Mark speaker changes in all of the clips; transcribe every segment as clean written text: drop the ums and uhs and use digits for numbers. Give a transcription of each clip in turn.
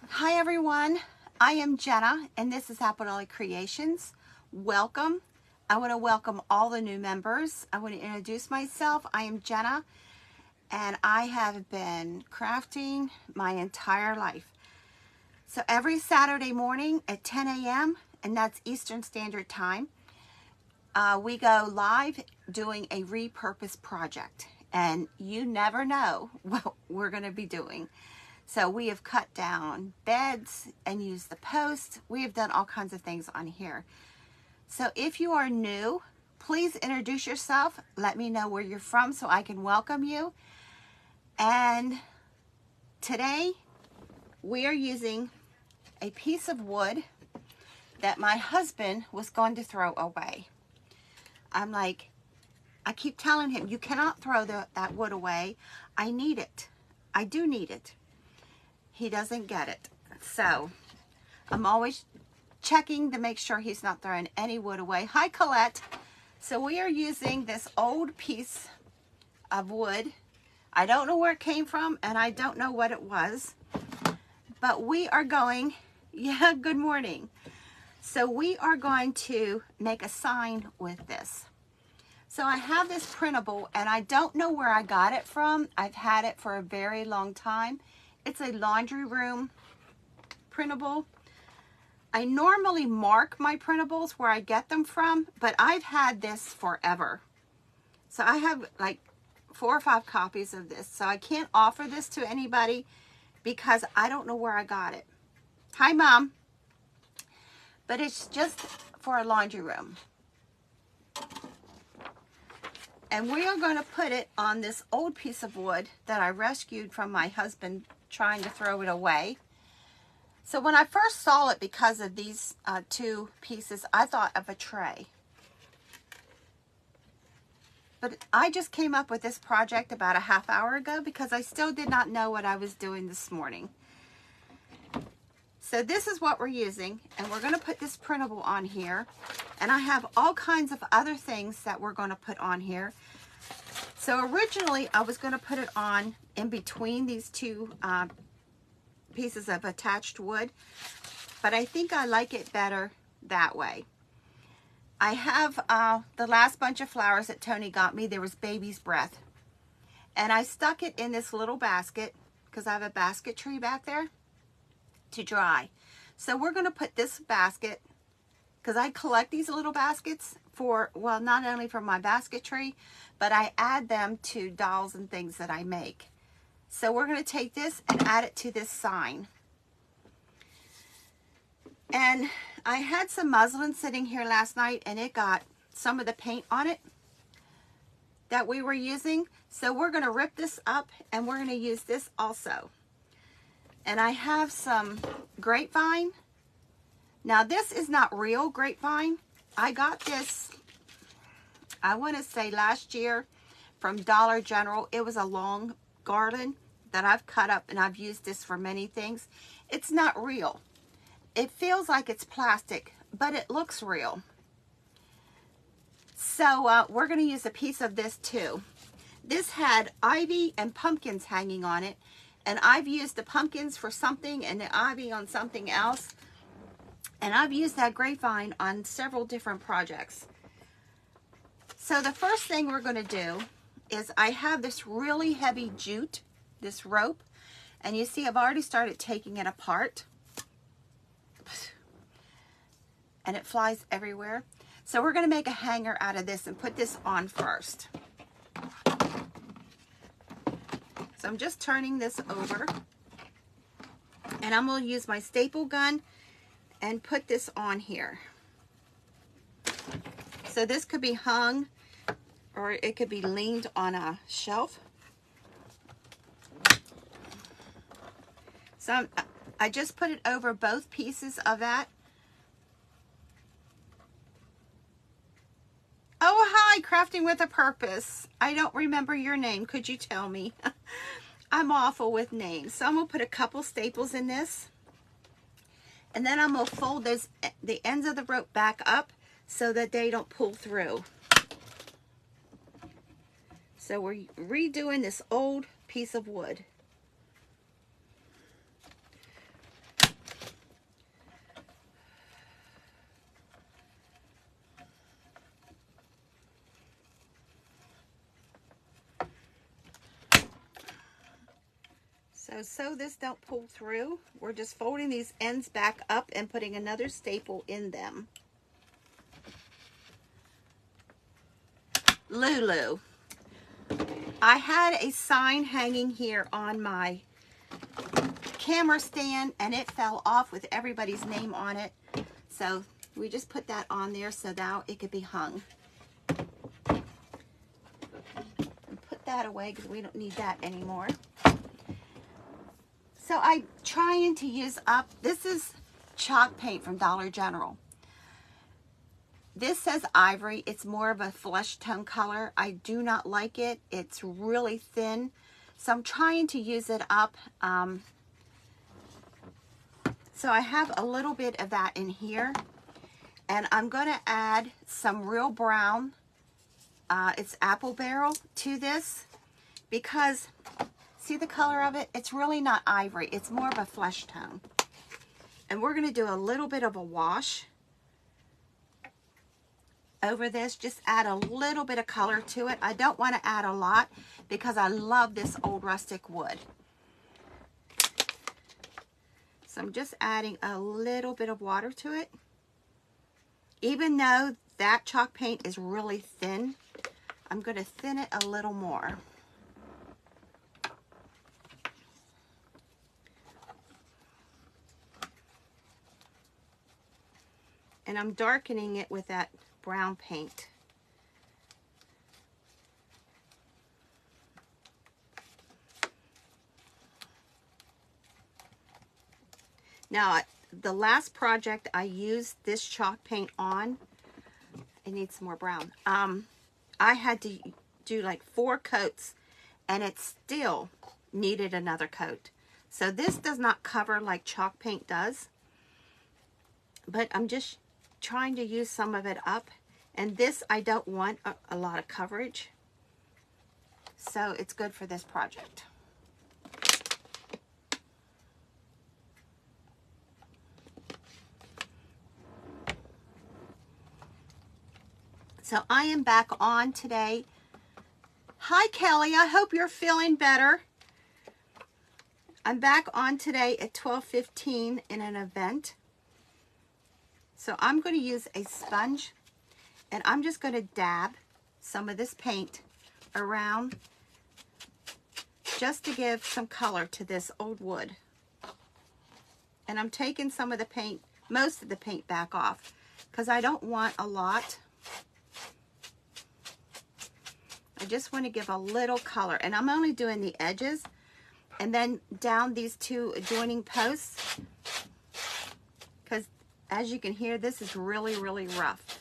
Speaker 1: Hi everyone, I am Jenna and this is Apple Dolly Creations. Welcome. I want to welcome all the new members. I want to introduce myself. I am Jenna and I have been crafting my entire life. So every Saturday morning at 10 a.m. and that's Eastern Standard Time, we go live doing a repurpose project and you never know what we're going to be doing. So we have cut down beds and used the posts. We have done all kinds of things on here. So if you are new, please introduce yourself. Let me know where you're from so I can welcome you. And today we are using a piece of wood that my husband was going to throw away. I'm like, I keep telling him, you cannot throw that wood away. I need it. I do need it. He doesn't get it. So I'm always checking to make sure he's not throwing any wood away. Hi, Colette. So we are using this old piece of wood. I don't know where it came from and I don't know what it was, but we are going, yeah, good morning. So we are going to make a sign with this. So I have this printable and I don't know where I got it from. I've had it for a very long time. It's a laundry room printable. I normally mark my printables where I get them from, but I've had this forever. So I have like 4 or 5 copies of this. So I can't offer this to anybody because I don't know where I got it. Hi, Mom. But it's just for a laundry room. And we are going to put it on this old piece of wood that I rescued from my husband trying to throw it away. So when I first saw it, because of these 2 pieces, I thought of a tray. But I just came up with this project about a half hour ago because I still did not know what I was doing this morning. So this is what we're using, and we're going to put this printable on here. And I have all kinds of other things that we're going to put on here. So originally I was going to put it on in between these 2 pieces of attached wood, but I think I like it better that way. I have the last bunch of flowers that Tony got me. There was baby's breath, and I stuck it in this little basket because I have a basket tree back there to dry. So we're going to put this basket, because I collect these little baskets for, well, not only for my basket tree, but I add them to dolls and things that I make. So we're going to take this and add it to this sign. And I had some muslin sitting here last night and it got some of the paint on it that we were using. So we're going to rip this up and we're going to use this also. And I have some grapevine. Now this is not real grapevine. I got this, I want to say last year from Dollar General. It was a long garland that I've cut up and I've used this for many things. It's not real. It feels like it's plastic, but it looks real. So we're going to use a piece of this too. This had ivy and pumpkins hanging on it, and I've used the pumpkins for something and the ivy on something else. And I've used that grapevine on several different projects. So the first thing we're going to do is I have this really heavy jute, this rope, and you see I've already started taking it apart. And it flies everywhere. So we're going to make a hanger out of this and put this on first. So I'm just turning this over. And I'm going to use my staple gun and put this on here. So this could be hung or it could be leaned on a shelf. So I just put it over both pieces of that. Oh, hi, Crafting with a Purpose. I don't remember your name. Could you tell me? I'm awful with names. So I'm going to put a couple staples in this. And then I'm going to fold the ends of the rope back up so that they don't pull through. So we're redoing this old piece of wood. So this don't pull through. We're just folding these ends back up and putting another staple in them. Lulu. I had a sign hanging here on my camera stand and it fell off with everybody's name on it. So we just put that on there so now it could be hung. And put that away because we don't need that anymore. So I'm trying to use up, this is chalk paint from Dollar General. This says ivory. It's more of a flesh tone color. I do not like it. It's really thin. So I'm trying to use it up. So I have a little bit of that in here. And I'm going to add some real brown. It's apple barrel to this. Because, see the color of it? It's really not ivory. It's more of a flesh tone. And we're going to do a little bit of a wash over this. Just add a little bit of color to it. I don't want to add a lot because I love this old rustic wood. So I'm just adding a little bit of water to it. Even though that chalk paint is really thin, I'm going to thin it a little more. And I'm darkening it with that brown paint. Now, the last project I used this chalk paint on, it needs some more brown. I had to do like 4 coats and it still needed another coat. So this does not cover like chalk paint does, but I'm just trying to use some of it up. And this, I don't want a lot of coverage. So it's good for this project. So I am back on today. Hi Kelly, I hope you're feeling better. I'm back on today at 12:15 in an event. So I'm going to use a sponge and I'm just going to dab some of this paint around just to give some color to this old wood. And I'm taking some of the paint, most of the paint back off because I don't want a lot. I just want to give a little color, and I'm only doing the edges and then down these 2 adjoining posts because as you can hear, this is really, really rough.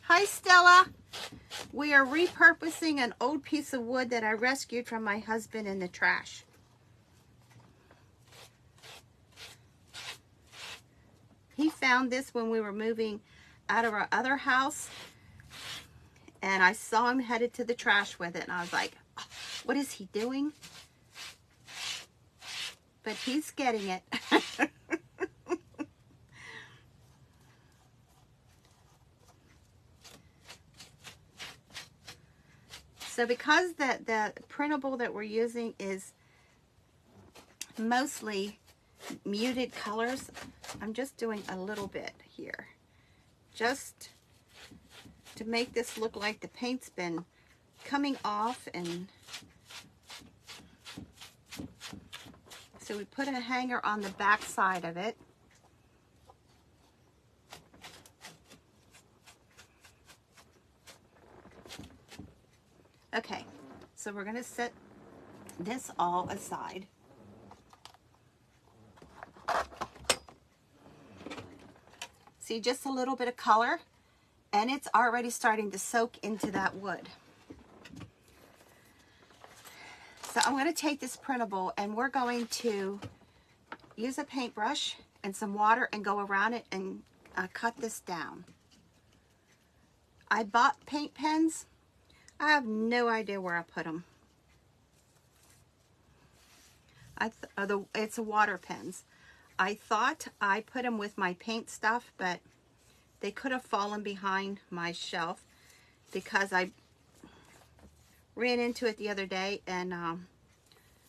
Speaker 1: Hi Stella. We are repurposing an old piece of wood that I rescued from my husband in the trash. He found this when we were moving out of our other house, and I saw him headed to the trash with it, and I was like, oh, what is he doing? But he's getting it. So because the printable that we're using is mostly muted colors, I'm just doing a little bit here. Just to make this look like the paint's been coming off. And so we put a hanger on the back side of it. Okay, so we're going to set this all aside. See, just a little bit of color, and it's already starting to soak into that wood. So I'm going to take this printable, and we're going to use a paintbrush and some water and go around it and cut this down. I bought paint pens. I have no idea where I put them. It's water pens. I thought I put them with my paint stuff, but they could have fallen behind my shelf because I ran into it the other day, and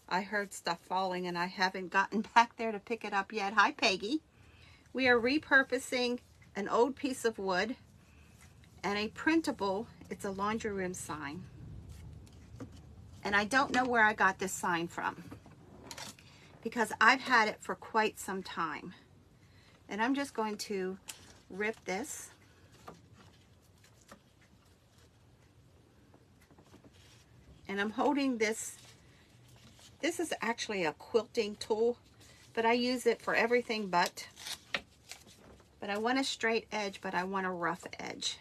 Speaker 1: I heard stuff falling, and I haven't gotten back there to pick it up yet. Hi, Peggy. We are repurposing an old piece of wood and a printable. It's a laundry room sign. And I don't know where I got this sign from, because I've had it for quite some time. And I'm just going to rip this. And I'm holding this. This is actually a quilting tool, but I use it for everything but I want a straight edge, but I want a rough edge.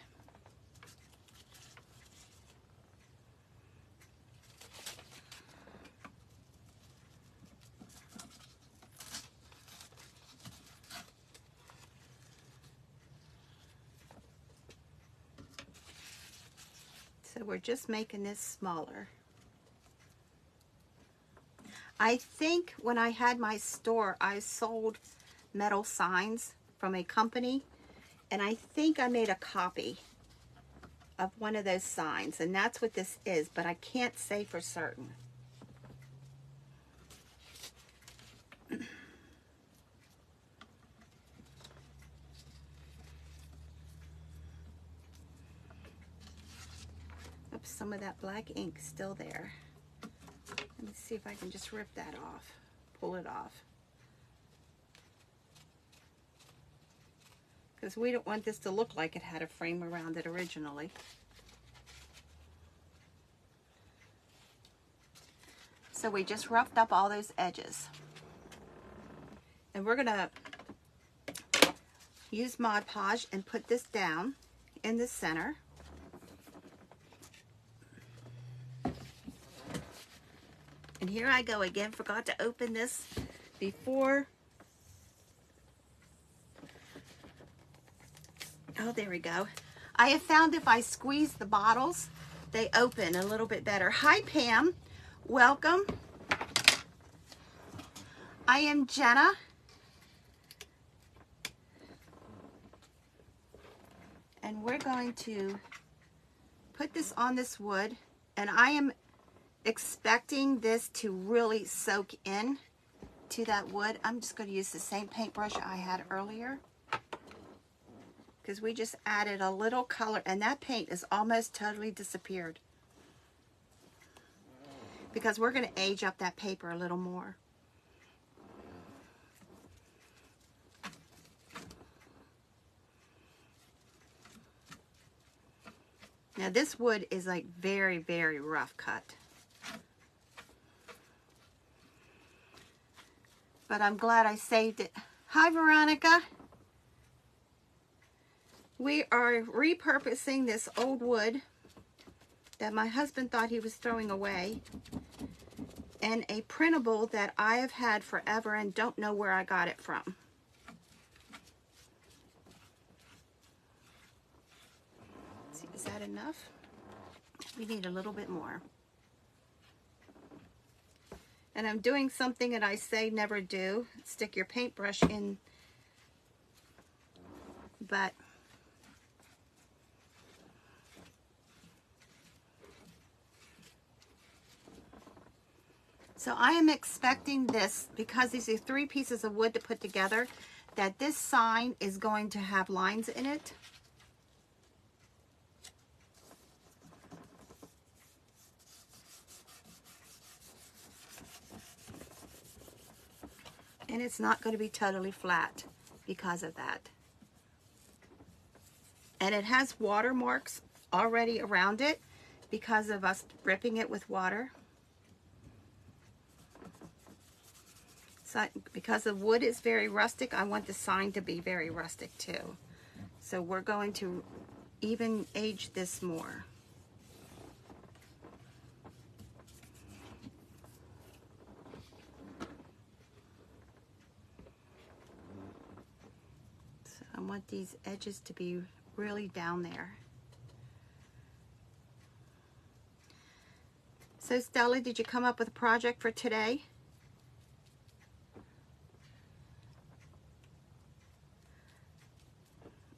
Speaker 1: So we're just making this smaller. I think when I had my store, I sold metal signs from a company, and I think I made a copy of one of those signs, and that's what this is, but I can't say for certain. Oops, some of that black ink still there. Let me see if I can just rip that off, pull it off. Because we don't want this to look like it had a frame around it originally. So we just roughed up all those edges. And we're gonna use Mod Podge and put this down in the center. And here I go again, forgot to open this before. Oh, there we go. I have found if I squeeze the bottles, they open a little bit better. Hi, Pam. Welcome. I am Jenna. And we're going to put this on this wood, and I am expecting this to really soak in to that wood. I'm just going to use the same paintbrush I had earlier, because we just added a little color, and that paint is almost totally disappeared, because we're going to age up that paper a little more. Now this wood is like very, very rough cut. But I'm glad I saved it. Hi, Veronica. We are repurposing this old wood that my husband thought he was throwing away, and a printable that I have had forever and don't know where I got it from. Let's see, is that enough? We need a little bit more. And I'm doing something that I say never do. Stick your paintbrush in, but so I am expecting this, because these are 3 pieces of wood to put together, that this sign is going to have lines in it. And it's not going to be totally flat because of that. And it has watermarks already around it because of us ripping it with water. So because the wood is very rustic, I want the sign to be very rustic too. So we're going to even age this more. So I want these edges to be really down there. So Stella, did you come up with a project for today?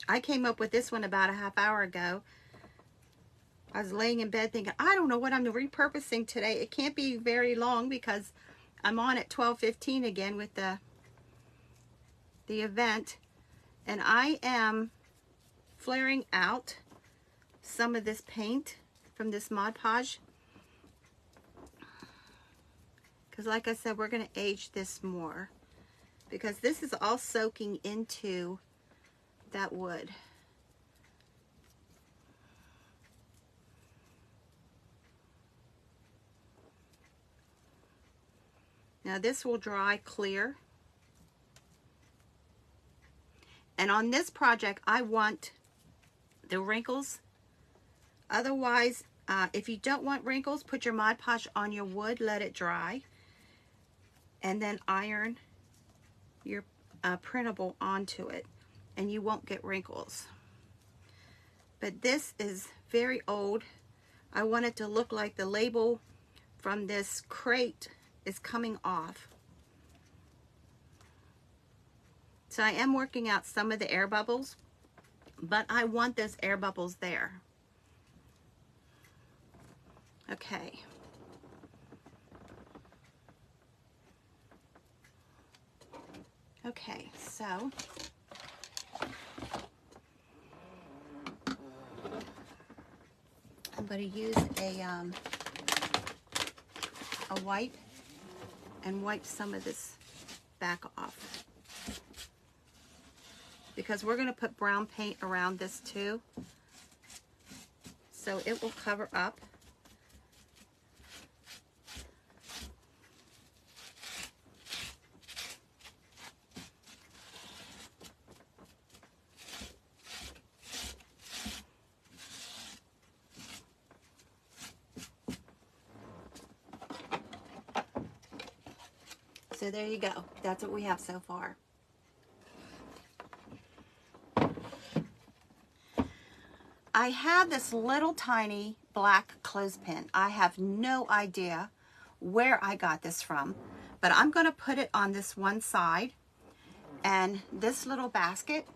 Speaker 1: I came up with this one about a half hour ago. I was laying in bed thinking, I don't know what I'm repurposing today. It can't be very long because I'm on at 12:15 again with the event. And I am flaring out some of this paint from this Mod Podge. Because like I said, we're going to age this more. Because this is all soaking into that wood. Now this will dry clear. And on this project, I want the wrinkles. Otherwise, if you don't want wrinkles, put your Mod Podge on your wood, let it dry, and then iron your printable onto it, and you won't get wrinkles. But this is very old. I want it to look like the label from this crate is coming off. So I am working out some of the air bubbles, but I want those air bubbles there. Okay. Okay, so I'm going to use a wipe and wipe some of this back off, because we're going to put brown paint around this too, so it will cover up. So there you go. That's what we have so far. I have this little tiny black clothespin. I have no idea where I got this from, but I'm going to put it on this one side, and this little basket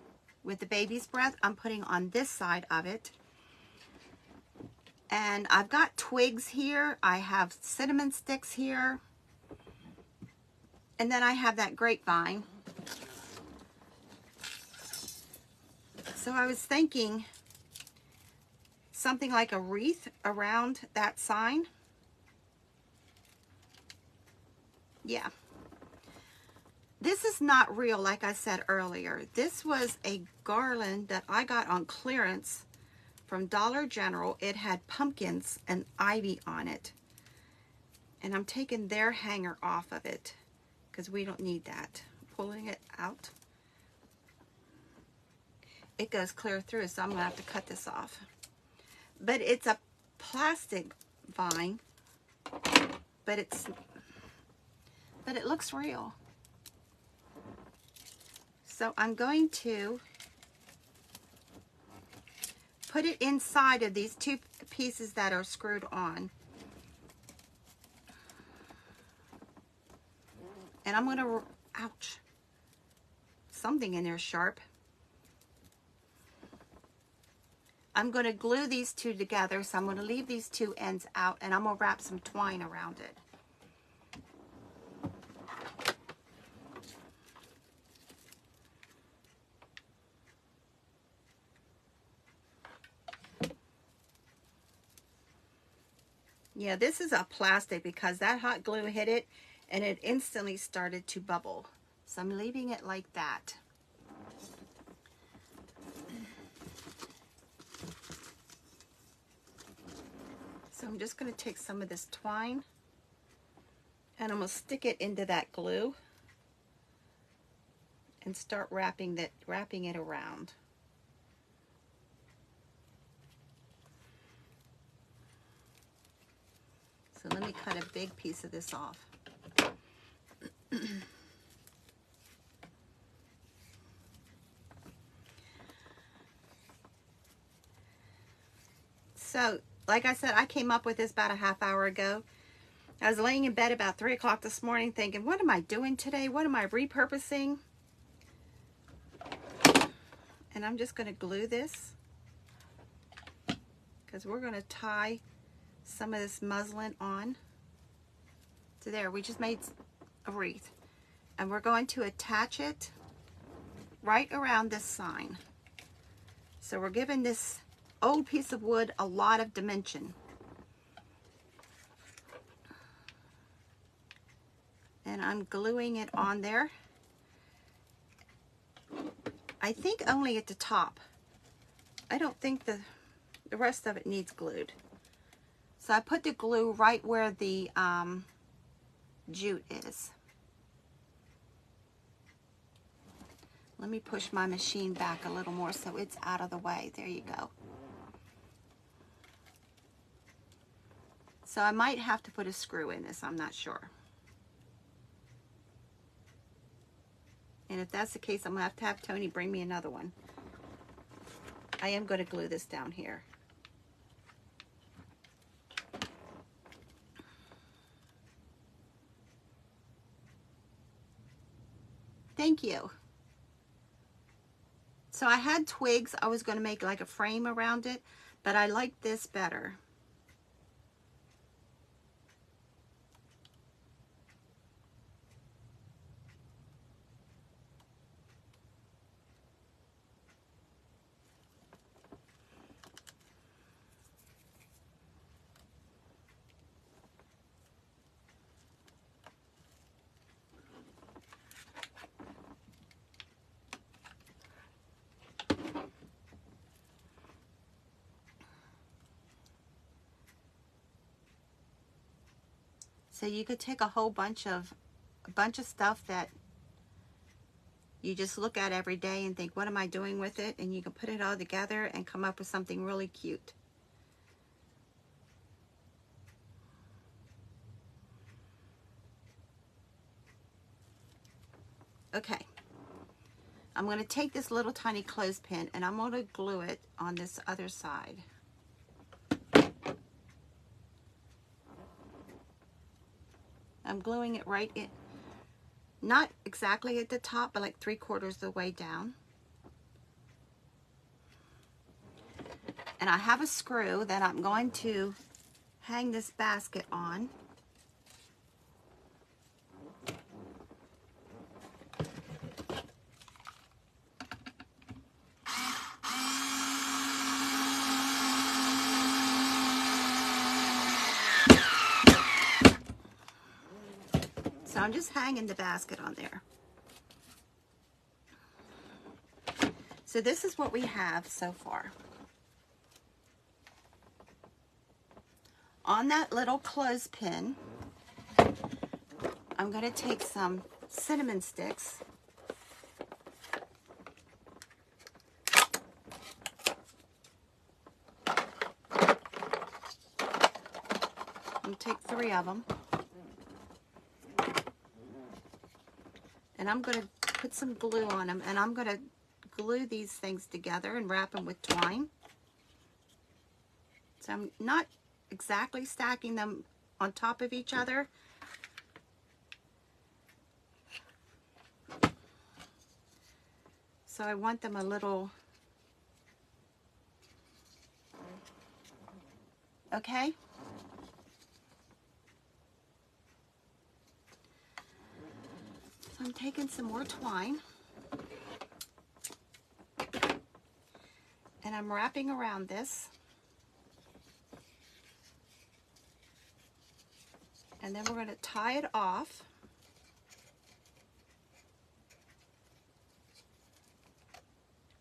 Speaker 1: with the baby's breath I'm putting on this side of it. And I've got twigs here. I have cinnamon sticks here. And then I have that grapevine. So I was thinking something like a wreath around that sign. Yeah. This is not real, like I said earlier. This was a garland that I got on clearance from Dollar General. It had pumpkins and ivy on it. And I'm taking their hanger off of it, because we don't need that. Pulling it out. It goes clear through, so I'm going to have to cut this off. But it's a plastic vine, but it looks real. So I'm going to put it inside of these two pieces that are screwed on. And I'm going to, ouch, something in there sharp. I'm going to glue these two together, so I'm going to leave these two ends out, and I'm going to wrap some twine around it. Yeah, this is a plastic because that hot glue hit it and it instantly started to bubble. So I'm leaving it like that. So I'm just going to take some of this twine and I'm going to stick it into that glue and start wrapping it around. So let me cut a big piece of this off. So, like I said, I came up with this about a half hour ago. I was laying in bed about 3 o'clock this morning thinking, what am I doing today? What am I repurposing? And I'm just going to glue this, because we're going to tie some of this muslin on. So there, we just made a wreath. And we're going to attach it right around this sign. So we're giving this old piece of wood a lot of dimension. And I'm gluing it on there. I think only at the top. I don't think the rest of it needs glued. So I put the glue right where the jute is. Let me push my machine back a little more so it's out of the way. There you go. So I might have to put a screw in this, I'm not sure. And if that's the case, I'm going to have Tony bring me another one. I am going to glue this down here. Thank you. So I had twigs. I was going to make like a frame around it, but I like this better. So you could take a bunch of stuff that you just look at every day and think, what am I doing with it? And you can put it all together and come up with something really cute. Okay. I'm going to take this little tiny clothespin and I'm going to glue it on this other side. I'm gluing it right in, not exactly at the top, but like 3/4 of the way down. And I have a screw that I'm going to hang this basket on. So I'm just hanging the basket on there. So this is what we have so far. On that little clothespin, I'm going to take some cinnamon sticks. I'm going to take 3 of them. And I'm going to put some glue on them, and I'm going to glue these things together and wrap them with twine. So I'm not exactly stacking them on top of each other. So I want them a little, okay? So I'm taking some more twine and I'm wrapping around this. And then we're going to tie it off.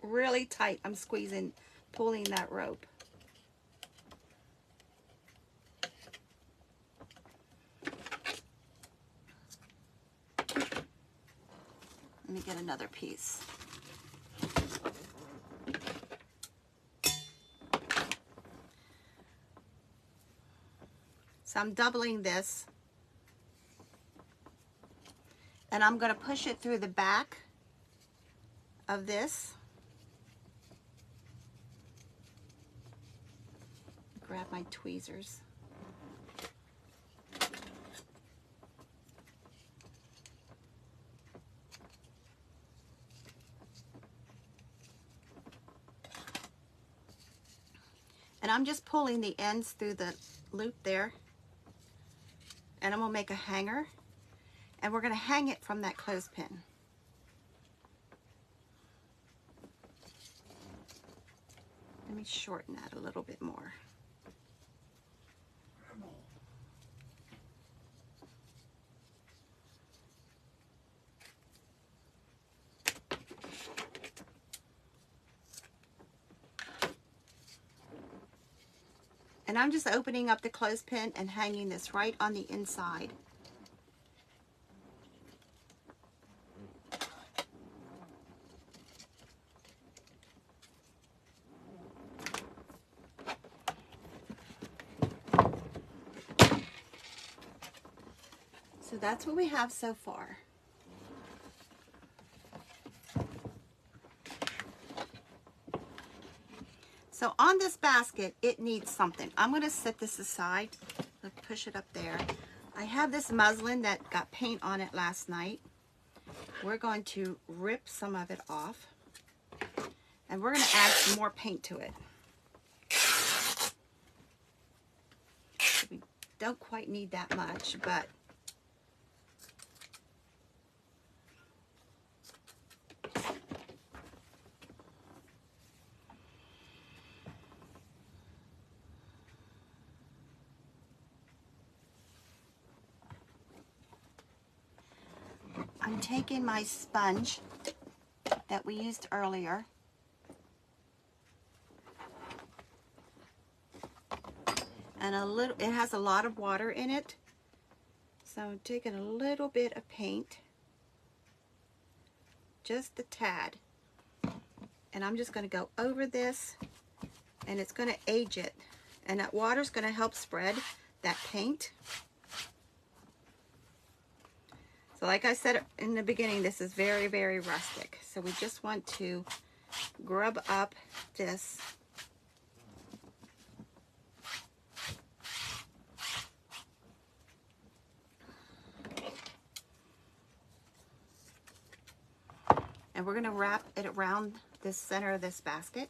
Speaker 1: Really tight. I'm squeezing, pulling that rope. Let me get another piece. So I'm doubling this. And I'm going to push it through the back of this. Grab my tweezers. And I'm just pulling the ends through the loop there. And I'm going to make a hanger. And we're going to hang it from that clothespin. Let me shorten that a little bit more. And I'm just opening up the clothespin and hanging this right on the inside. So that's what we have so far. So on this basket, it needs something. I'm going to set this aside. Let's push it up there. I have this muslin that got paint on it last night. We're going to rip some of it off. And we're going to add some more paint to it. We don't quite need that much, but I'm taking my sponge that we used earlier. And it has a lot of water in it. So I'm taking a little bit of paint. Just a tad. And I'm just going to go over this, and it's going to age it. And that water's going to help spread that paint. So like I said in the beginning, this is very, very rustic. So we just want to grub up this. And we're going to wrap it around the center of this basket.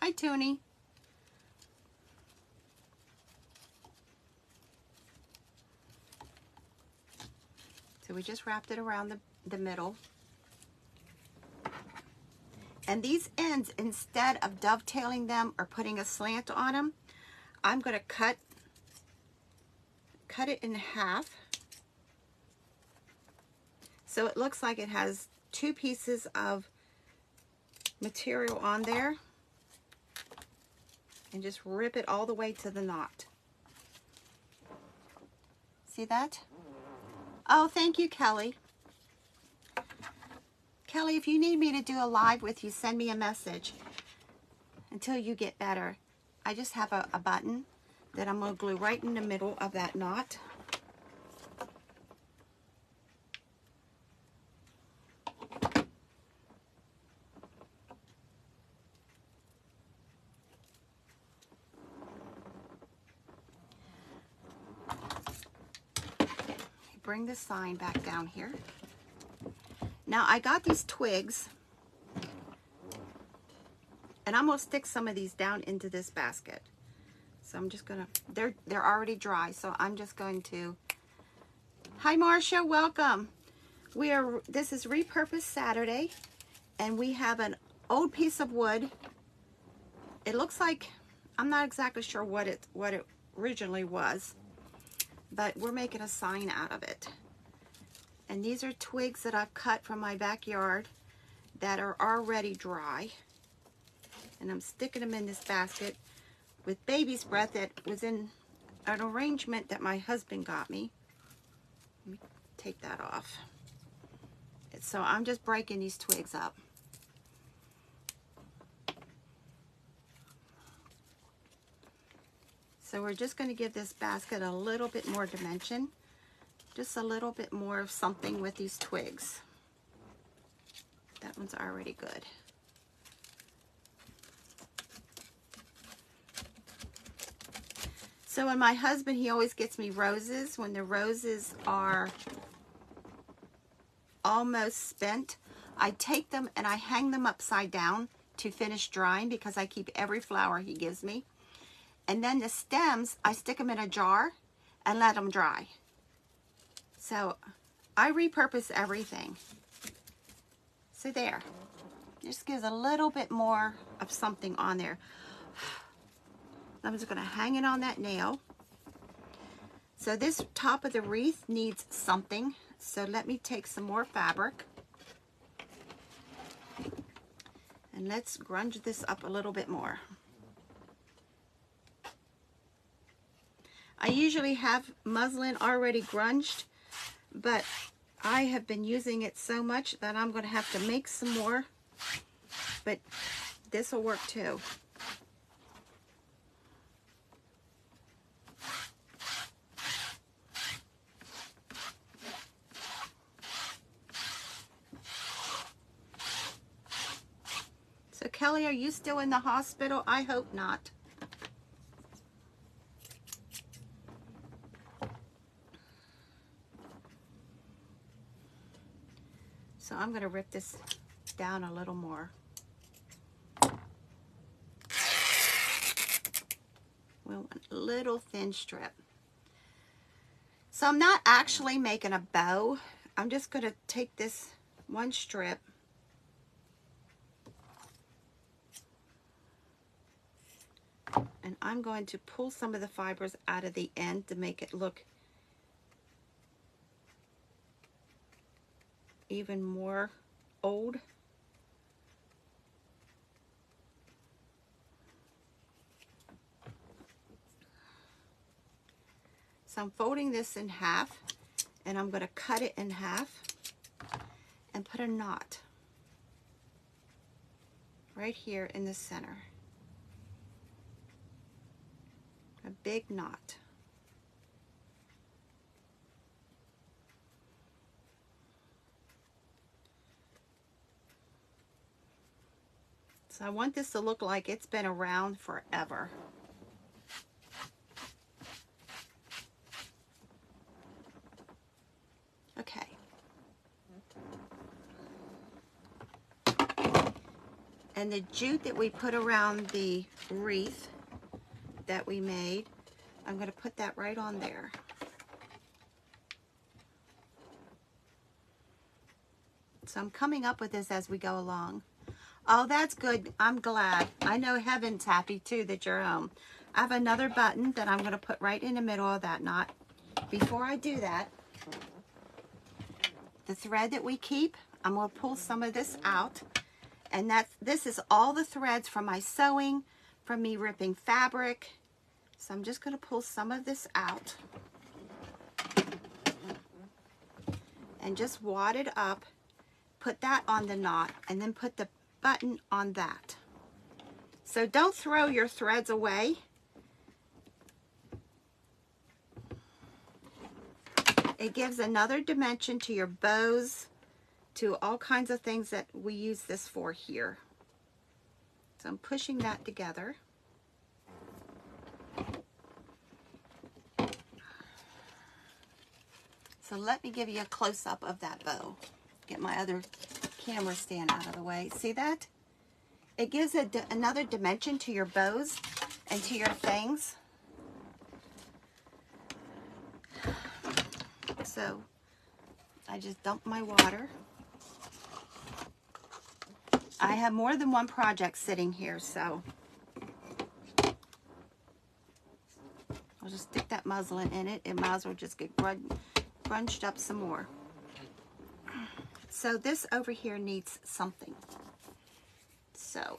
Speaker 1: Hi, Toonie. So we just wrapped it around the middle. And these ends, instead of dovetailing them or putting a slant on them, I'm going to cut it in half. So it looks like it has two pieces of material on there. And just rip it all the way to the knot. See that? Oh, thank you, Kelly. Kelly, if you need me to do a live with you, send me a message until you get better. I just have a button that I'm going to glue right in the middle of that knot. Bring the sign back down here. Now I got these twigs, and I'm going to stick some of these down into this basket. So I'm just gonna, they're already dry, so I'm just going to, hi Marcia, welcome. This is Repurpose Saturday, and we have an old piece of wood. It looks like, I'm not exactly sure what it originally was, but we're making a sign out of it. And these are twigs that I've cut from my backyard that are already dry. And I'm sticking them in this basket with baby's breath that was in an arrangement that my husband got me. Let me take that off. So I'm just breaking these twigs up. So we're just going to give this basket a little bit more dimension. Just a little bit more of something with these twigs. That one's already good. So when my husband, he always gets me roses. When the roses are almost spent, I take them and I hang them upside down to finish drying, because I keep every flower he gives me. And then the stems, I stick them in a jar and let them dry. So I repurpose everything. So there. Just gives a little bit more of something on there. I'm just going to hang it on that nail. So this top of the wreath needs something. So let me take some more fabric. And let's grunge this up a little bit more. I usually have muslin already grunged, but I have been using it so much that I'm going to have to make some more. But this will work too. So Kelly, are you still in the hospital? I hope not. So I'm going to rip this down a little more. We want a little thin strip. So I'm not actually making a bow. I'm just going to take this one strip and I'm going to pull some of the fibers out of the end to make it look even more old. So I'm folding this in half and I'm going to cut it in half and put a knot right here in the center. A big knot. So I want this to look like it's been around forever. Okay. And the jute that we put around the wreath that we made, I'm going to put that right on there. So I'm coming up with this as we go along. Oh, that's good. I'm glad. I know heaven's happy too that you're home. I have another button that I'm going to put right in the middle of that knot. Before I do that, the thread that we keep, I'm going to pull some of this out. And this is all the threads from my sewing, from me ripping fabric. So I'm just going to pull some of this out. And just wad it up. Put that on the knot. And then put the button on that. So don't throw your threads away. It gives another dimension to your bows, to all kinds of things that we use this for here. So I'm pushing that together. So let me give you a close-up of that bow. Get my other camera stand out of the way. See that? It gives another dimension to your bows and to your things. So I just dumped my water. I have more than one project sitting here, so I'll just stick that muslin in it. It might as well just get grunged up some more. So this over here needs something. So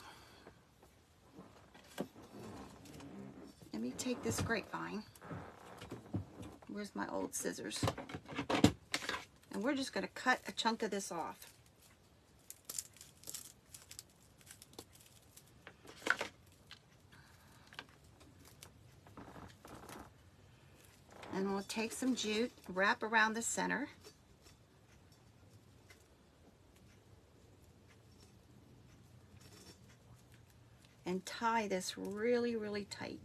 Speaker 1: let me take this grapevine. Where's my old scissors? And we're just going to cut a chunk of this off. And we'll take some jute, wrap around the center. And tie this really, really tight.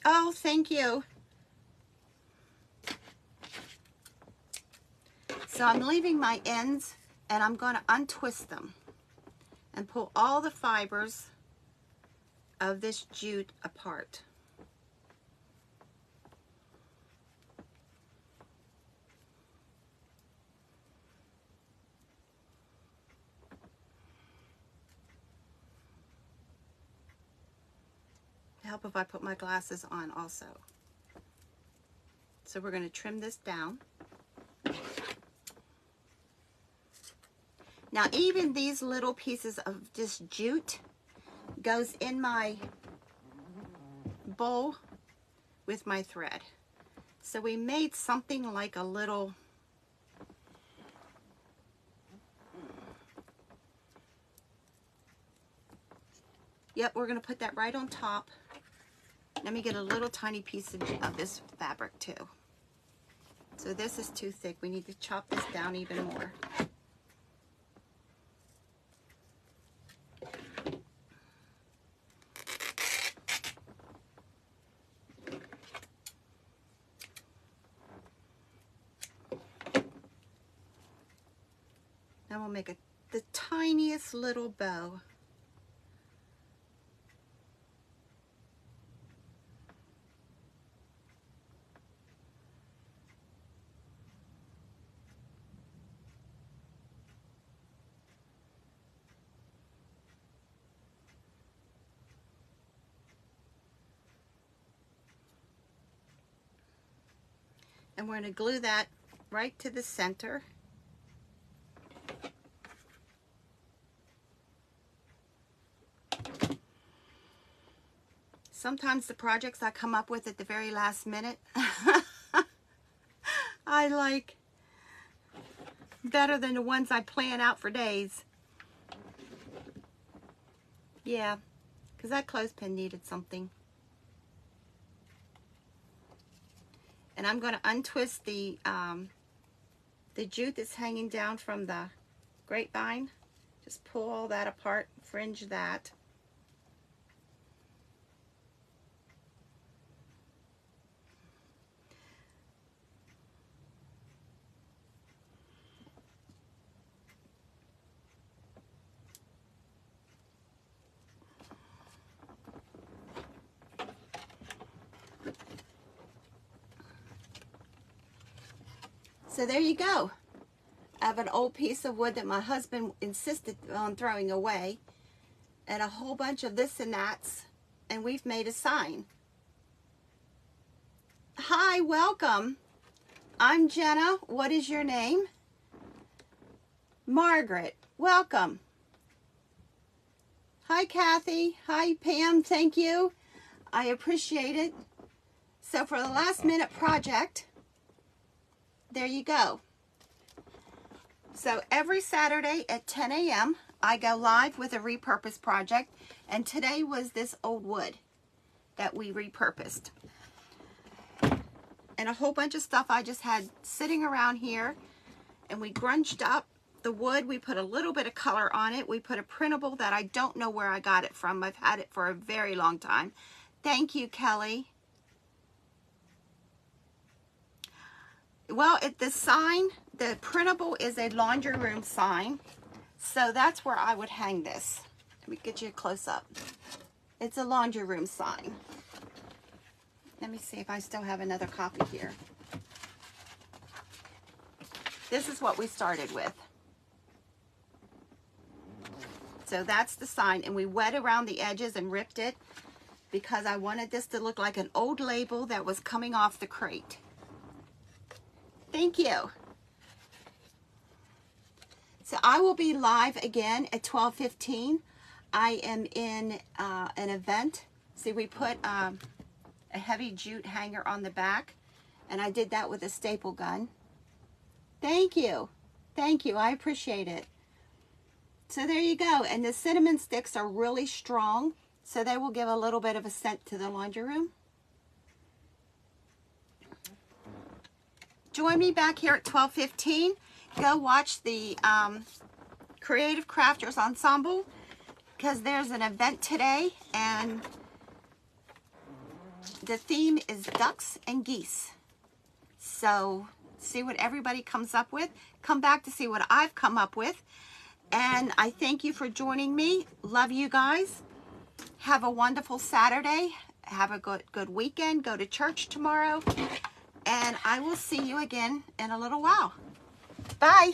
Speaker 1: Oh, thank you. So I'm leaving my ends and I'm going to untwist them and pull all the fibers of this jute apart. Help if I put my glasses on also. So we're going to trim this down. Now even these little pieces of this jute goes in my bowl with my thread. So we made something like a little we're going to put that right on top. Let me get a little tiny piece of this fabric too. So this is too thick. We need to chop this down even more. Now we'll make the tiniest little bow. And we're going to glue that right to the center. Sometimes the projects I come up with at the very last minute, I like better than the ones I plan out for days. Yeah, because that clothespin needed something. And I'm going to untwist the jute that's hanging down from the grapevine. Just pull all that apart, fringe that. So there you go. I have an old piece of wood that my husband insisted on throwing away, and a whole bunch of this and that's, and we've made a sign. Hi, welcome. I'm Jenna. What is your name? Margaret. Welcome. Hi, Kathy. Hi, Pam. Thank you. I appreciate it. So for the last minute project, there you go. So every Saturday at 10 a.m. I go live with a repurpose project, and today was this old wood that we repurposed. And a whole bunch of stuff I just had sitting around here, and we grunged up the wood. We put a little bit of color on it. We put a printable that I don't know where I got it from. I've had it for a very long time. Thank you, Kelly. Well, the sign, the printable is a laundry room sign. So that's where I would hang this. Let me get you a close up. It's a laundry room sign. Let me see if I still have another copy here. This is what we started with. So that's the sign, and we wet around the edges and ripped it because I wanted this to look like an old label that was coming off the crate. Thank you. So I will be live again at 12:15. I am in an event. See, we put a heavy jute hanger on the back, and I did that with a staple gun. Thank you. Thank you. I appreciate it. So there you go. And the cinnamon sticks are really strong, so they will give a little bit of a scent to the laundry room. Join me back here at 12:15. Go watch the Creative Crafters Ensemble because there's an event today, and the theme is ducks and geese. So see what everybody comes up with. Come back to see what I've come up with. And I thank you for joining me. Love you guys. Have a wonderful Saturday. Have a good weekend. Go to church tomorrow. And I will see you again in a little while. Bye.